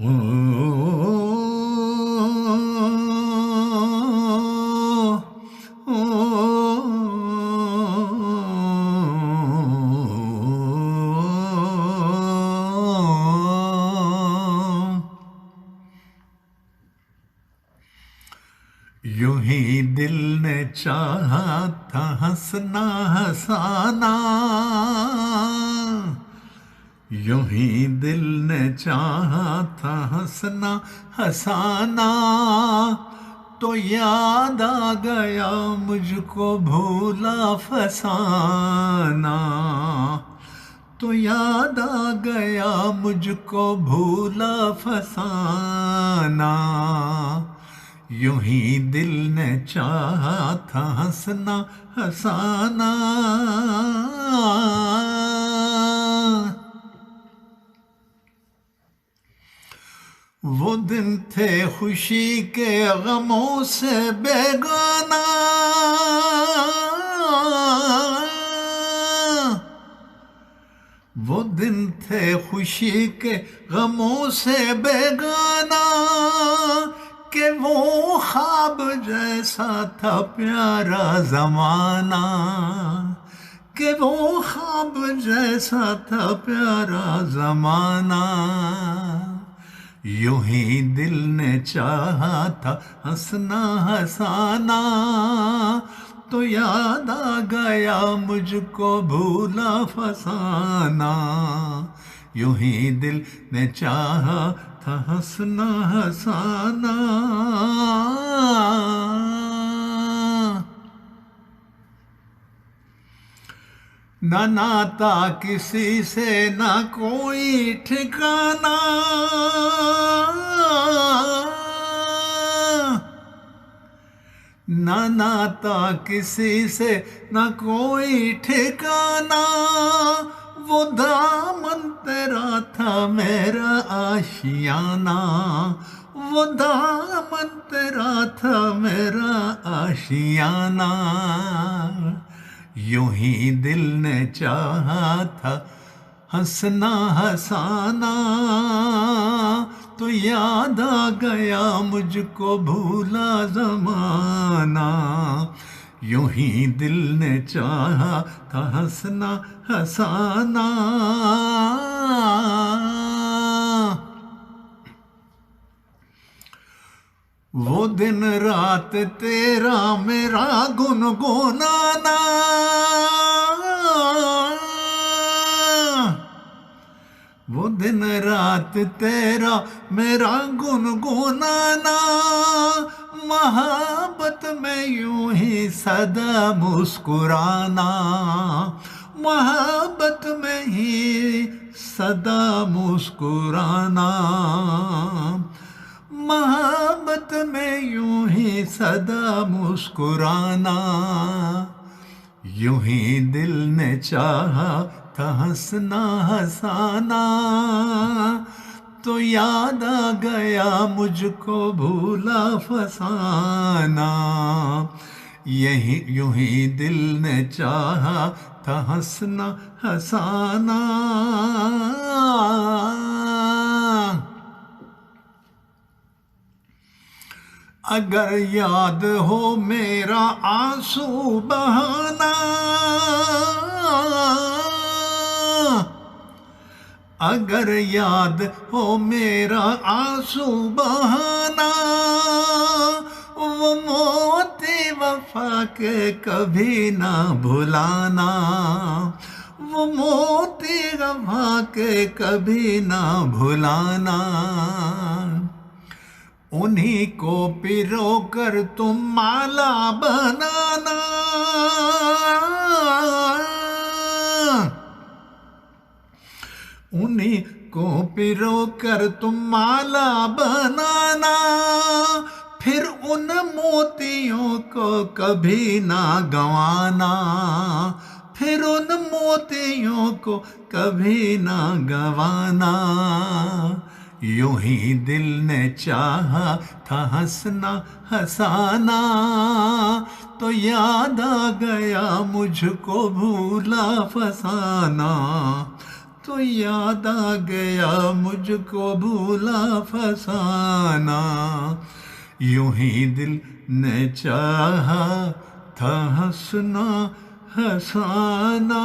یوں ہی دل نے چاہا تھا ہنسنا ہنسانا، یوں ہی دل نے چاہا تھا ہنسنا ہنسانا، تو یاد آ گیا مجھ کو بھولا فسانا، تو یاد آ گیا مجھ کو بھولا فسانا، یوں ہی دل نے چاہا تھا ہنسنا ہنسانا۔ وہ دن تھے خوشی کے غموں سے بیگانہ، وہ دن تھے خوشی کے غموں سے بیگانہ، کہ وہ خواب جیسا تھا پیارا زمانہ، کہ وہ خواب جیسا تھا پیارا زمانہ، یوں ہی دل نے چاہا تھا ہنسنا ہنسانا، تو یاد آ گیا مجھ کو بھولا فسانا، یوں ہی دل نے چاہا تھا ہنسنا ہنسانا۔ نہ ناتا کسی سے نہ کوئی ٹھکانا، نہ ناتا کسی سے نہ کوئی ٹھکانا، وہ دامن تیرا تھا میرا آشیانہ، وہ دامن تیرا تھا میرا آشیانہ، یوں ہی دل نے چاہا تھا ہنسنا ہنسانا، تو یاد آ گیا مجھ کو بھولا زمانہ، یوں ہی دل نے چاہا تھا ہنسنا ہنسانا۔ وہ دن رات تیرا میرا گنگنانا، وہ دن رات تیرا میرا گنگنانا، محبت میں یوں ہی سدا مسکرانا، محبت میں ہی سدا مسکرانا، محبت میں یوں ہی سدا مسکرانا، یوں ہی دل نے چاہا تھا ہنسنا ہنسانا، تو یاد آ گیا مجھ کو بھولا فسانا، یوں ہی دل نے چاہا تھا ہنسنا ہنسانا۔ اگر یاد ہو میرا آنسو بہانا، اگر یاد ہو میرا آنسو بہانا، وہ موتی وفا کے کبھی نہ بھلانا، وہ موتی وفا کے کبھی نہ بھلانا، انہی کو پرو کر تم مالا بنانا، انہی کو پرو کر تم مالا بنانا، پھر ان موتیوں کو کبھی نہ گنوانا، پھر ان موتیوں کو کبھی نہ گنوانا، یوں ہی دل نے چاہا تھا ہنسنا ہنسانا، تو یاد آ گیا مجھ کو بھولا فسانا، تو یاد آ گیا مجھ کو بھولا فسانا، یوں ہی دل نے چاہا تھا ہنسنا ہنسانا۔